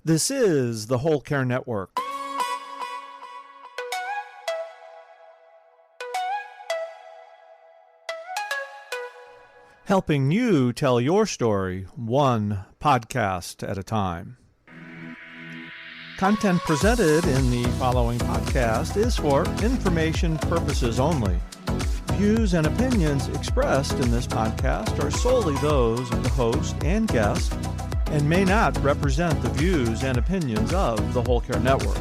This is the Whole Care Network. Helping you tell your story one podcast at a time. Content presented in the following podcast is for information purposes only. Views and opinions expressed in this podcast are solely those of the host and guest and may not represent the views and opinions of the Whole Care Network.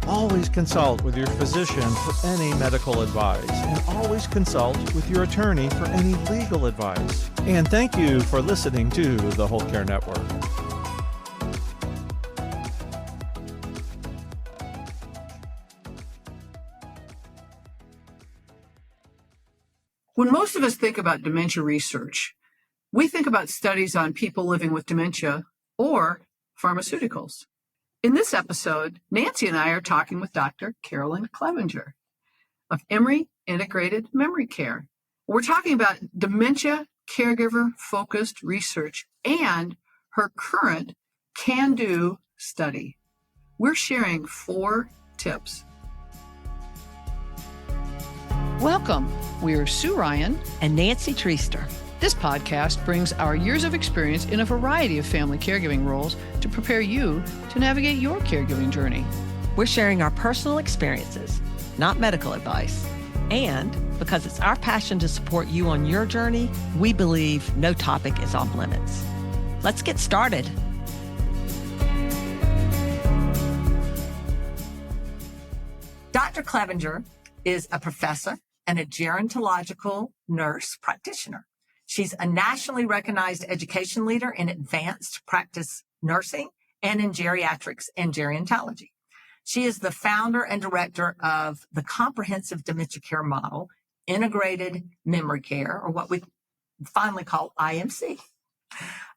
Always consult with your physician for any medical advice, and always consult with your attorney for any legal advice. And thank you for listening to the Whole Care Network. When most of us think about dementia research, we think about studies on people living with dementia or pharmaceuticals. In this episode, Nancy and I are talking with Dr. Carolyn Clevenger of Emory Integrated Memory Care. We're talking about dementia caregiver-focused research and her current CAN-DO study. We're sharing 4 tips. Welcome. We're Sue Ryan and Nancy Treaster. This podcast brings our years of experience in a variety of family caregiving roles to prepare you to navigate your caregiving journey. We're sharing our personal experiences, not medical advice. And because it's our passion to support you on your journey, we believe no topic is off limits. Let's get started. Dr. Clevenger is a professor and a gerontological nurse practitioner. She's a nationally recognized education leader in advanced practice nursing and in geriatrics and gerontology. She is the founder and director of the Comprehensive Dementia Care Model, Integrated Memory Care, or what we finally call IMC.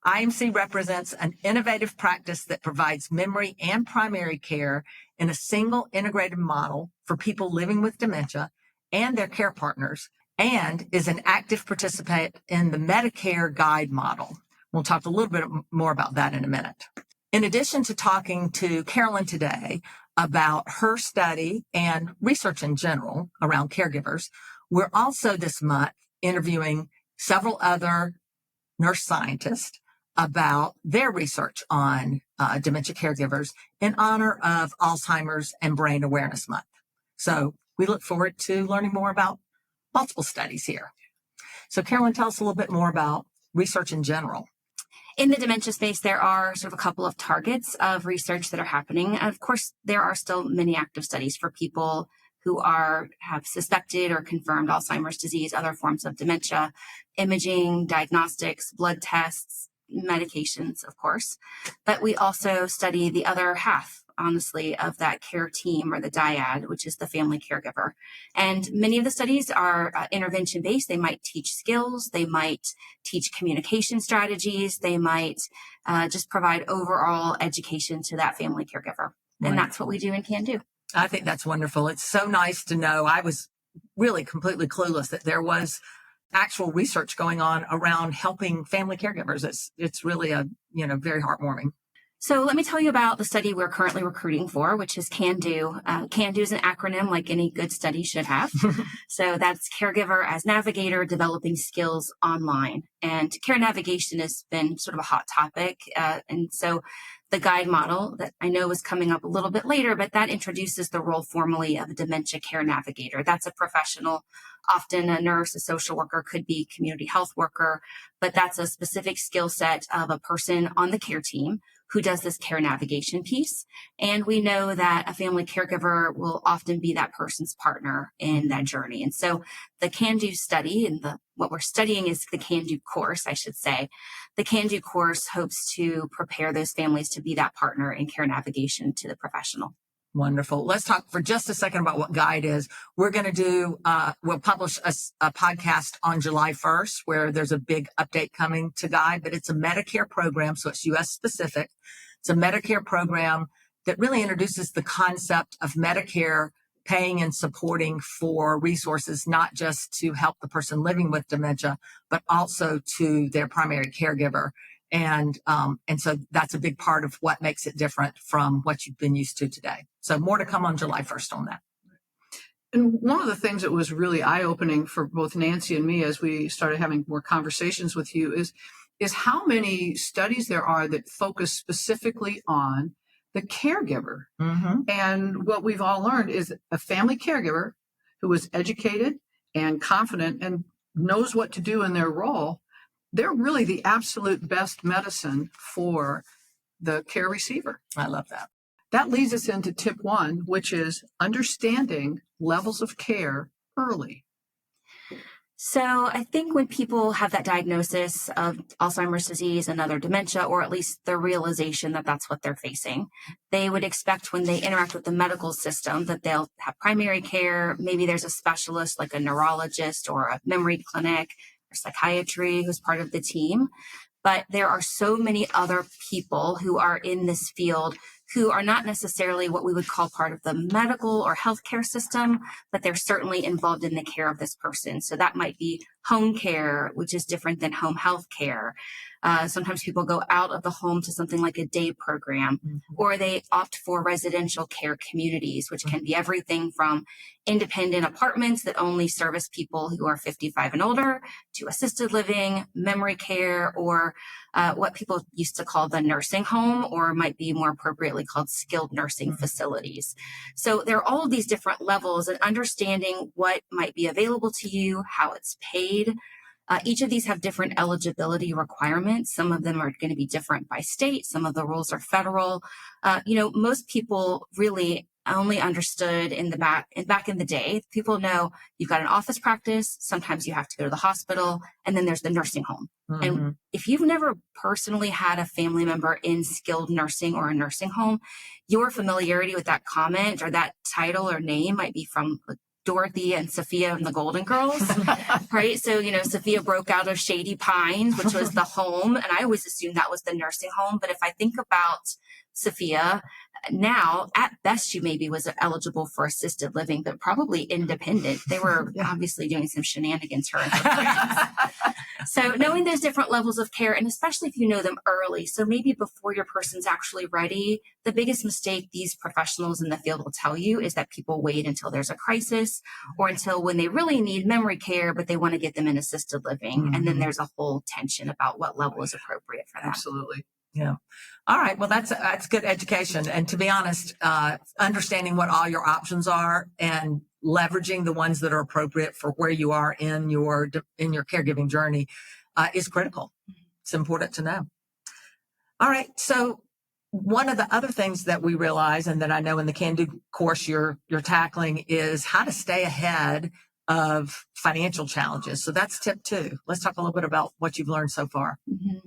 IMC represents an innovative practice that provides memory and primary care in a single integrated model for people living with dementia and their care partners, and is an active participant in the Medicare Guide model. We'll talk a little bit more about that in a minute. In addition to talking to Carolyn today about her study and research in general around caregivers, we're also this month interviewing several other nurse scientists about their research on dementia caregivers in honor of Alzheimer's and Brain Awareness Month. So we look forward to learning more about multiple studies here. So Carolyn, tell us a little bit more about research in general. In the dementia space, there are sort of a couple of targets of research that are happening. And of course, there are still many active studies for people who have suspected or confirmed Alzheimer's disease, other forms of dementia, imaging, diagnostics, blood tests, medications, of course. But we also study the other half, honestly, of that care team, or the dyad, which is the family caregiver. And many of the studies are intervention-based. They might teach skills. They might teach communication strategies. They might just provide overall education to that family caregiver. Right. And that's what we do and can do. I think that's wonderful. It's so nice to know. I was really completely clueless that there was actual research going on around helping family caregivers. It's really very heartwarming. So let me tell you about the study we're currently recruiting for, which is CAN-DO. CAN-DO is an acronym like any good study should have. So that's Caregiver as Navigator, Developing Skills Online. And care navigation has been sort of a hot topic. And so the guide model that I know is coming up a little bit later, but that introduces the role formally of a dementia care navigator. That's a professional, often a nurse, a social worker, could be community health worker, but that's a specific skill set of a person on the care team who does this care navigation piece. And we know that a family caregiver will often be that person's partner in that journey. And so the CAN-DO study, and what we're studying is the CAN-DO course, I should say. The CAN-DO course hopes to prepare those families to be that partner in care navigation to the professional. Wonderful. Let's talk for just a second about what Guide is. We're going to we'll publish a podcast on July 1st where there's a big update coming to Guide, but it's a Medicare program, so it's U.S. specific. It's a Medicare program that really introduces the concept of Medicare paying and supporting for resources, not just to help the person living with dementia, but also to their primary caregiver. And so that's a big part of what makes it different from what you've been used to today. So more to come on July 1st on that. And one of the things that was really eye-opening for both Nancy and me as we started having more conversations with you is how many studies there are that focus specifically on the caregiver. Mm-hmm. And what we've all learned is a family caregiver who is educated and confident and knows what to do in their role, they're really the absolute best medicine for the care receiver. I love that. That leads us into tip 1, which is understanding levels of care early. So I think when people have that diagnosis of Alzheimer's disease and other dementia, or at least the realization that that's what they're facing, they would expect when they interact with the medical system that they'll have primary care. Maybe there's a specialist like a neurologist or a memory clinic or psychiatry who's part of the team. But there are so many other people who are in this field who are not necessarily what we would call part of the medical or healthcare system, but they're certainly involved in the care of this person. So that might be home care, which is different than home health care. Sometimes people go out of the home to something like a day program, or they opt for residential care communities, which can be everything from independent apartments that only service people who are 55 and older to assisted living, memory care, or what people used to call the nursing home, or might be more appropriately called skilled nursing facilities. So there are all of these different levels, and understanding what might be available to you, how it's paid. Each of these have different eligibility requirements. Some of them are going to be different by state. Some of the rules are federal. Most people really only understood back in the day. People know you've got an office practice. Sometimes you have to go to the hospital, and then there's the nursing home. Mm-hmm. And if you've never personally had a family member in skilled nursing or a nursing home, your familiarity with that comment or that title or name might be from Dorothy and Sophia and the Golden Girls, right? So, Sophia broke out of Shady Pines, which was the home. And I always assumed that was the nursing home. But if I think about Sophia now, at best, she maybe was eligible for assisted living, but probably independent. They were obviously doing some shenanigans, her and her friends. So knowing those different levels of care, and especially if you know them early, so maybe before your person's actually ready, the biggest mistake these professionals in the field will tell you is that people wait until there's a crisis or until when they really need memory care, but they want to get them in assisted living. Mm-hmm. And then there's a whole tension about what level is appropriate for that. Absolutely. Yeah. All right. Well, that's good education. And to be honest, understanding what all your options are and leveraging the ones that are appropriate for where you are in your caregiving journey is critical. It's important to know. All right. So one of the other things that we realize, and that I know in the Can Do course you're tackling, is how to stay ahead of financial challenges. So that's tip 2. Let's talk a little bit about what you've learned so far. Mm-hmm.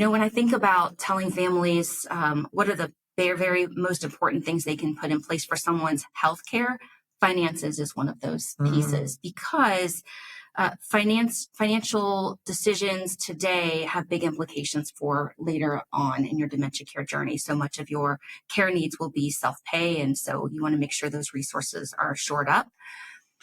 When I think about telling families what are the very, very most important things they can put in place for someone's health care, finances is one of those pieces, because financial decisions today have big implications for later on in your dementia care journey. So much of your care needs will be self-pay, and so you want to make sure those resources are shored up.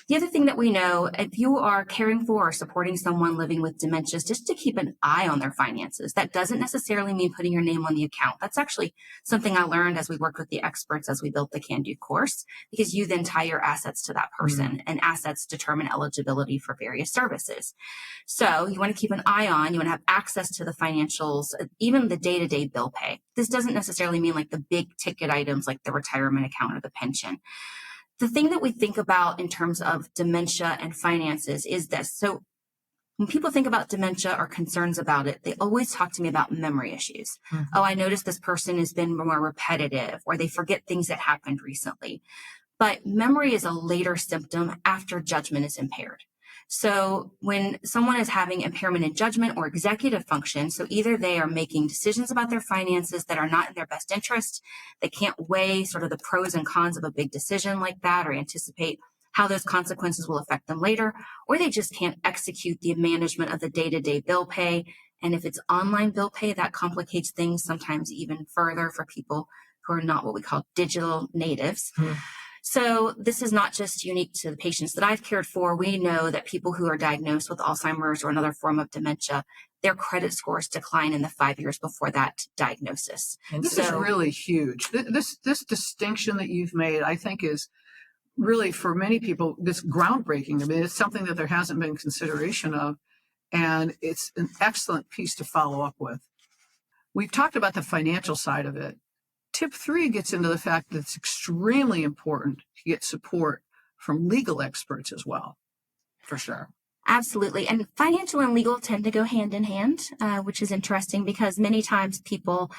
The other thing that we know, if you are caring for or supporting someone living with dementia, just to keep an eye on their finances. That doesn't necessarily mean putting your name on the account. That's actually something I learned as we worked with the experts as we built the Can Do course, because you then tie your assets to that person, and assets determine eligibility for various services. So you want to keep an eye on, you want to have access to the financials, even the day-to-day bill pay. This doesn't necessarily mean like the big ticket items like the retirement account or the pension. The thing that we think about in terms of dementia and finances is this. So when people think about dementia or concerns about it, they always talk to me about memory issues. Mm-hmm. Oh, I noticed this person has been more repetitive, or they forget things that happened recently. But memory is a later symptom after judgment is impaired. So when someone is having impairment in judgment or executive function, so either they are making decisions about their finances that are not in their best interest, they can't weigh sort of the pros and cons of a big decision like that or anticipate how those consequences will affect them later, or they just can't execute the management of the day-to-day bill pay. And if it's online bill pay, that complicates things sometimes even further for people who are not what we call digital natives. So this is not just unique to the patients that I've cared for. We know that people who are diagnosed with Alzheimer's or another form of dementia their credit scores decline in the 5 years before that diagnosis. And This is really huge. This distinction that you've made, I think, is really, for many people, this groundbreaking. I mean, it's something that there hasn't been consideration of, and it's an excellent piece to follow up with. We've talked about the financial side of it. Tip 3 gets into the fact that it's extremely important to get support from legal experts as well. for sure. Absolutely. And financial and legal tend to go hand in hand, which is interesting because many times people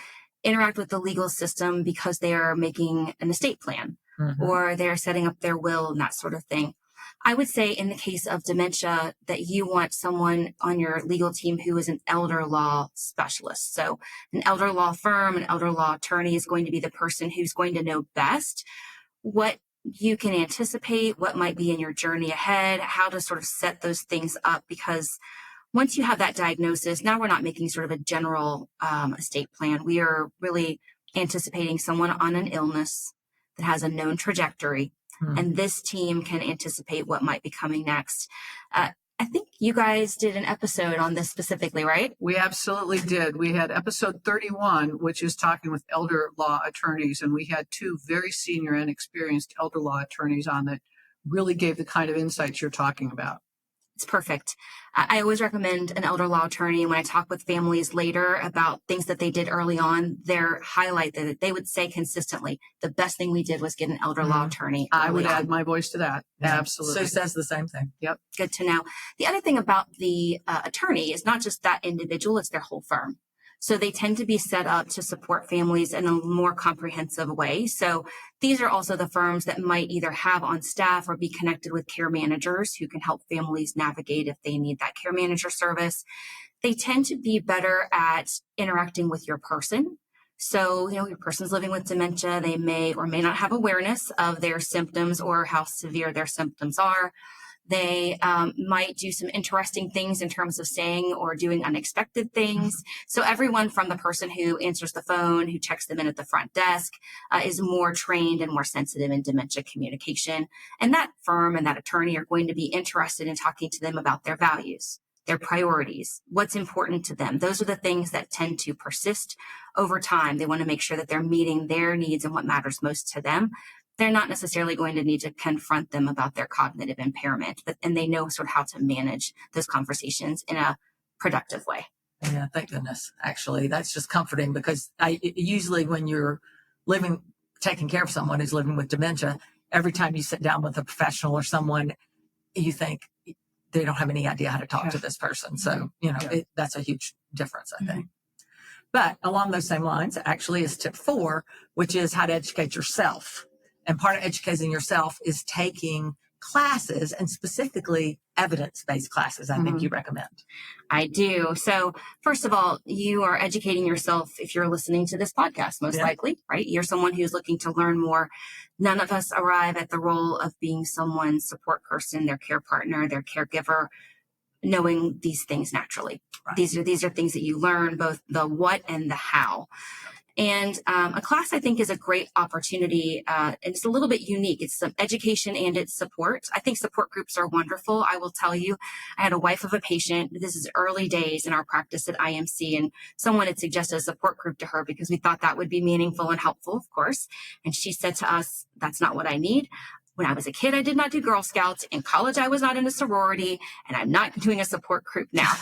interact with the legal system because they are making an estate plan or they're setting up their will and that sort of thing. I would say in the case of dementia that you want someone on your legal team who is an elder law specialist. So an elder law firm, an elder law attorney is going to be the person who's going to know best what you can anticipate, what might be in your journey ahead, how to sort of set those things up, because once you have that diagnosis, now we're not making sort of a general estate plan. We are really anticipating someone on an illness that has a known trajectory, and this team can anticipate what might be coming next. I think you guys did an episode on this specifically, right? We absolutely did. We had episode 31, which is talking with elder law attorneys, and we had 2 very senior and experienced elder law attorneys on that really gave the kind of insights you're talking about. It's perfect. I always recommend an elder law attorney. When I talk with families later about things that they did early on, their highlight that they would say consistently, the best thing we did was get an elder law attorney. I would add my voice to that. Absolutely. Sue says the same thing. Yep. Good to know. The other thing about the attorney is not just that individual, it's their whole firm. So they tend to be set up to support families in a more comprehensive way. So these are also the firms that might either have on staff or be connected with care managers who can help families navigate if they need that care manager service. They tend to be better at interacting with your person. So, your person's living with dementia. They may or may not have awareness of their symptoms or how severe their symptoms are. They might do some interesting things in terms of saying or doing unexpected things. So everyone from the person who answers the phone, who checks them in at the front desk, is more trained and more sensitive in dementia communication. And that firm and that attorney are going to be interested in talking to them about their values, their priorities, what's important to them. Those are the things that tend to persist over time. They want to make sure that they're meeting their needs and what matters most to them. They're not necessarily going to need to confront them about their cognitive impairment, and they know sort of how to manage those conversations in a productive way. Yeah, thank goodness. Actually, that's just comforting because usually when you're taking care of someone who's living with dementia, every time you sit down with a professional or someone, you think they don't have any idea how to talk to this person. So, that's a huge difference, I think. But along those same lines, actually, is tip 4, which is how to educate yourself. And part of educating yourself is taking classes, and specifically evidence-based classes, I think you recommend. I do. So first of all, you are educating yourself if you're listening to this podcast, most likely, right? You're someone who's looking to learn more. None of us arrive at the role of being someone's support person, their care partner, their caregiver, knowing these things naturally. Right. These are things that you learn, both the what and the how. And a class, I think, is a great opportunity. And it's a little bit unique. It's some education and it's support. I think support groups are wonderful. I will tell you, I had a wife of a patient. This is early days in our practice at IMC. And someone had suggested a support group to her because we thought that would be meaningful and helpful, of course. And she said to us, that's not what I need. When I was a kid, I did not do Girl Scouts. In college, I was not in a sorority, and I'm not doing a support group now.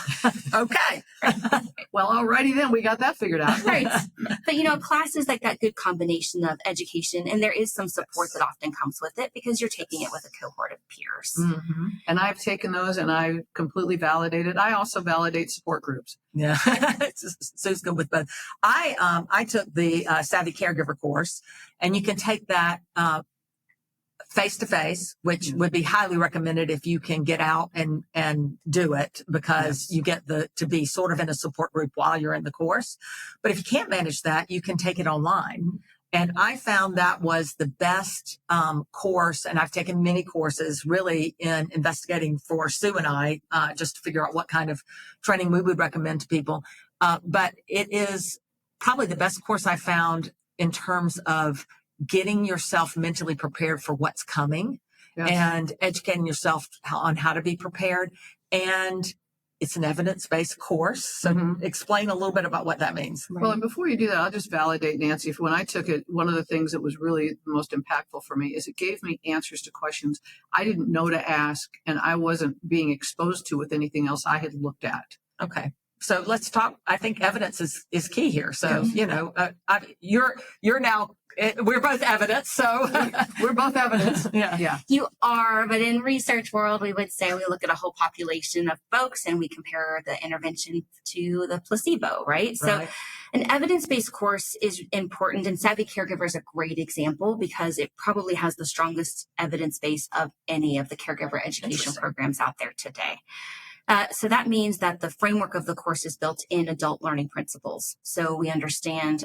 Okay. Well, alrighty then, we got that figured out. Right. But, class is like that good combination of education, and there is some support that often comes with it because you're taking it with a cohort of peers. Mm-hmm. And I've taken those, and I completely validated. I also validate support groups. Yeah. Sue's good with both. I took the Savvy Caregiver course, and you can take that face-to-face, which would be highly recommended if you can get out and do it, because you get to be sort of in a support group while you're in the course. But if you can't manage that, you can take it online. And I found that was the best course. And I've taken many courses really in investigating for Sue and I, just to figure out what kind of training we would recommend to people. But it is probably the best course I found in terms of getting yourself mentally prepared for what's coming and educating yourself on how to be prepared. And it's an evidence-based course. So explain a little bit about what that means. Well, and before you do that, I'll just validate Nancy. When I took it, one of the things that was really the most impactful for me is it gave me answers to questions I didn't know to ask and I wasn't being exposed to with anything else I had looked at. Okay. So let's talk. I think evidence is key here. So, you're now, we're both evidence. So we're both evidence. Yeah. You are, but in research world, we would say we look at a whole population of folks and we compare the intervention to the placebo, right? So an evidence-based course is important, and Savvy Caregiver is a great example because it probably has the strongest evidence base of any of the caregiver education programs out there today. So that means that the framework of the course is built in adult learning principles. So we understand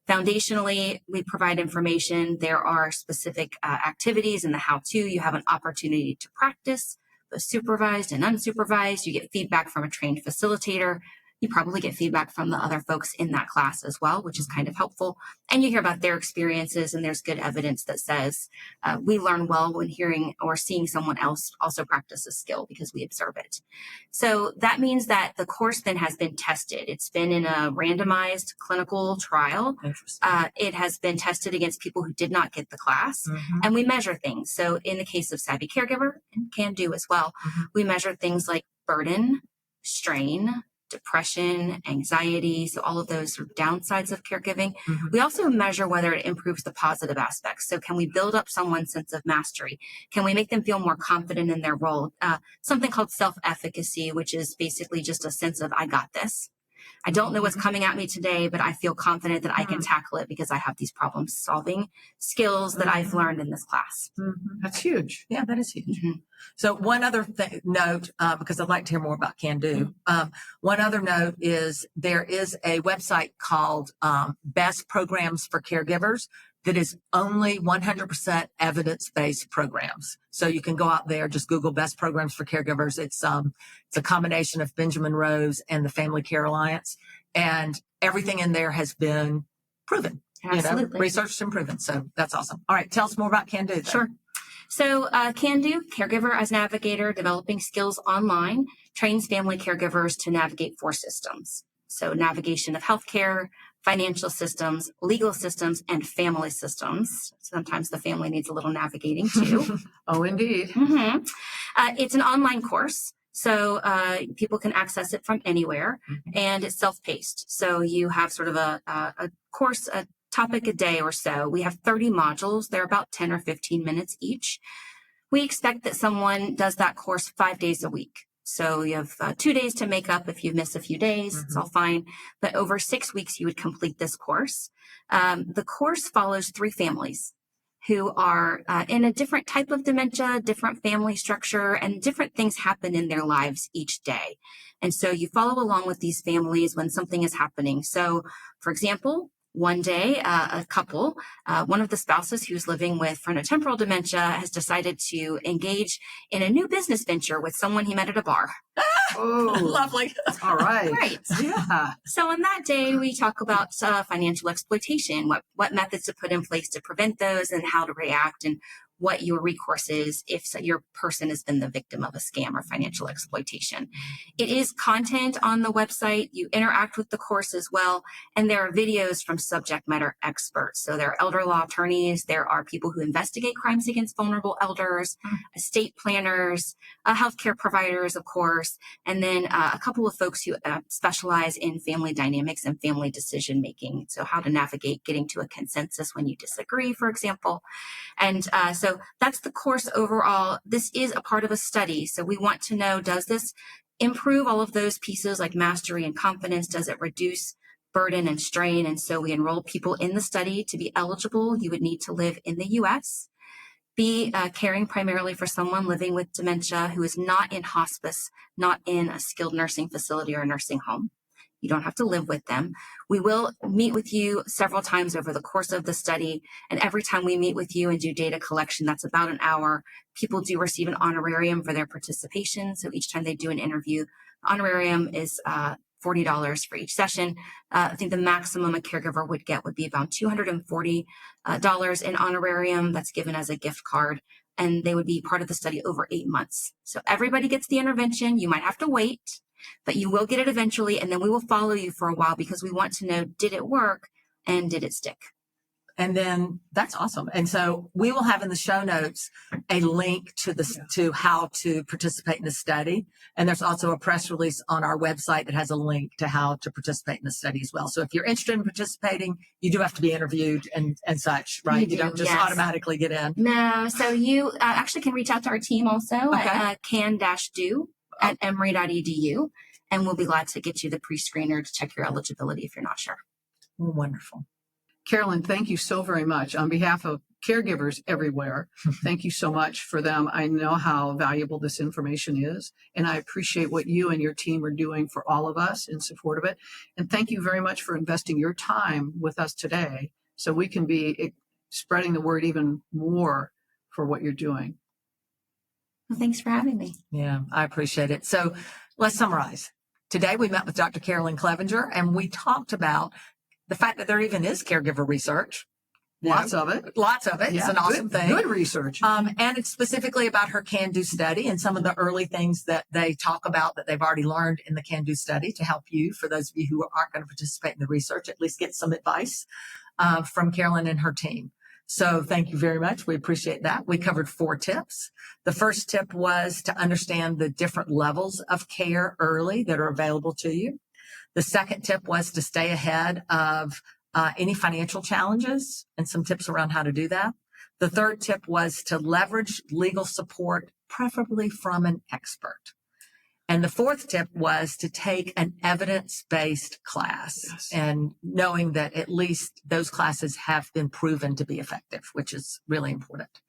foundationally, we provide information. There are specific activities in the how-to. You have an opportunity to practice, both supervised and unsupervised. You get feedback from a trained facilitator. You probably get feedback from the other folks in that class as well, which is kind of helpful. And you hear about their experiences, and there's good evidence that says we learn well when hearing or seeing someone else also practice a skill because we observe it. So that means that the course then has been tested. It's been in a randomized clinical trial. It has been tested against people who did not get the class, and we measure things. So in the case of Savvy Caregiver, and Can Do as well, we measure things like burden, strain, depression, anxiety, so all of those sort of downsides of caregiving. We also measure whether it improves the positive aspects. So can we build up someone's sense of mastery? Can we make them feel more confident in their role? Something called self-efficacy, which is basically just a sense of, I got this. I don't know what's coming at me today, but I feel confident that I can tackle it because I have these problem solving skills that I've learned in this class. That's huge. Yeah, that is huge. So one other note, because I'd like to hear more about Can Do. One other note is there is a website called Best Programs for Caregivers that is only 100% evidence-based programs. So you can go out there, just Google Best Programs for Caregivers. It's a combination of Benjamin Rose and the Family Care Alliance, and everything in there has been proven. Absolutely. Researched and proven. So that's awesome. All right, tell us more about Can Do. Sure. So Can Do, Caregiver as Navigator, developing skills online, trains family caregivers to navigate 4 systems. So navigation of healthcare, financial systems, legal systems, and family systems. Sometimes the family needs a little navigating too. Oh, indeed. It's an online course, so people can access it from anywhere, and it's self-paced. So you have sort of a course, a topic a day or so. We have 30 modules. They're about 10 or 15 minutes each. We expect that someone does that course 5 days a week. So you have 2 days to make up if you miss a few days. It's all fine. But over 6 weeks, you would complete this course. The course follows 3 families who are in a different type of dementia, different family structure, and different things happen in their lives each day. And so you follow along with these families when something is happening. So, for example, one day, a couple, one of the spouses who's living with frontotemporal dementia has decided to engage in a new business venture with someone he met at a bar. Oh, lovely. All right. Right. Yeah. So on that day, we talk about financial exploitation, what methods to put in place to prevent those and how to react and what your recourse is if your person has been the victim of a scam or financial exploitation. It is content on the website. You interact with the course as well. And there are videos from subject matter experts. So there are elder law attorneys. There are people who investigate crimes against vulnerable elders, estate planners, healthcare providers, of course, and then a couple of folks who specialize in family dynamics and family decision making. So how to navigate getting to a consensus when you disagree, for example. And so that's the course overall. This is a part of a study. So we want to know, does this improve all of those pieces like mastery and confidence? Does it reduce burden and strain? And so we enroll people in the study. To be eligible, you would need to live in the U.S., be caring primarily for someone living with dementia who is not in hospice, not in a skilled nursing facility or a nursing home. You don't have to live with them. We will meet with you several times over the course of the study. And every time we meet with you and do data collection, that's about an hour. People do receive an honorarium for their participation. So each time they do an interview, the honorarium is $40 for each session. I think the maximum a caregiver would get would be about $240 in honorarium. That's given as a gift card. And they would be part of the study over 8 months. So everybody gets the intervention. You might have to wait. but you will get it eventually. And then we will follow you for a while because we want to know, did it work and did it stick? And then that's awesome. And so we will have in the show notes a link to to how to participate in the study. And there's also a press release on our website that has a link to how to participate in the study as well. So if you're interested in participating, you do have to be intervied and such, right? You don't just automatically get in. No. So you actually can reach out to our team also at can-do at emory.edu. And we'll be glad to get you the pre-screener to check your eligibility if you're not sure. Wonderful. Carolyn, thank you so very much. On behalf of caregivers everywhere, thank you so much for them. I know how valuable this information is, and I appreciate what you and your team are doing for all of us in support of it. And thank you very much for investing your time with us today so we can be spreading the word even more for what you're doing. Well, thanks for having me. Yeah, I appreciate it. So let's summarize. Today we met with Dr. Carolyn Clevenger, and we talked about the fact that there even is caregiver research. Lots of it. Lots of it. Yeah, it's an awesome thing. Good research. And it's specifically about her CAN-DO study and some of the early things that they talk about that they've already learned in the CAN-DO study to help you, for those of you who aren't going to participate in the research, at least get some advice from Carolyn and her team. So thank you very much. We appreciate that. We covered 4 tips. The first tip was to understand the different levels of care early that are available to you. The second tip was to stay ahead of any financial challenges and some tips around how to do that. The third tip was to leverage legal support, preferably from an expert. And the fourth tip was to take an evidence-based class, and knowing that at least those classes have been proven to be effective, which is really important.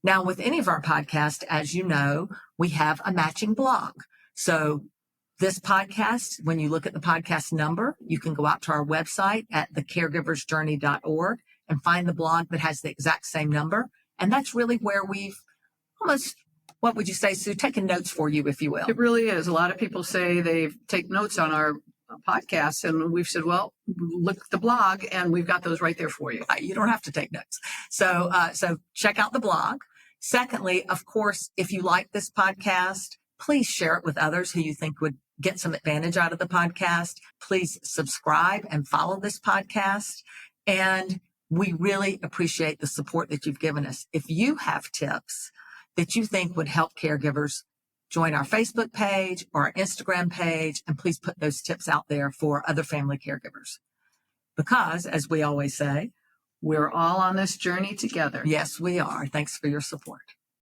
Now, with any of our podcasts, as you know, we have a matching blog. So this podcast, when you look at the podcast number, you can go out to our website at thecaregiversjourney.org and find the blog that has the exact same number. And that's really where we've almost, what would you say, Sue, taken notes for you, if you will. It really is. A lot of people say they take notes on our podcasts, and we've said, well, look at the blog, and we've got those right there for you. You don't have to take notes. So check out the blog. Secondly, of course, if you like this podcast, please share it with others who you think would get some advantage out of the podcast. Please subscribe and follow this podcast. And we really appreciate the support that you've given us. If you have tips that you think would help caregivers, join our Facebook page or our Instagram page, and please put those tips out there for other family caregivers. Because, as we always say, we're all on this journey together. Yes, we are. Thanks for your support.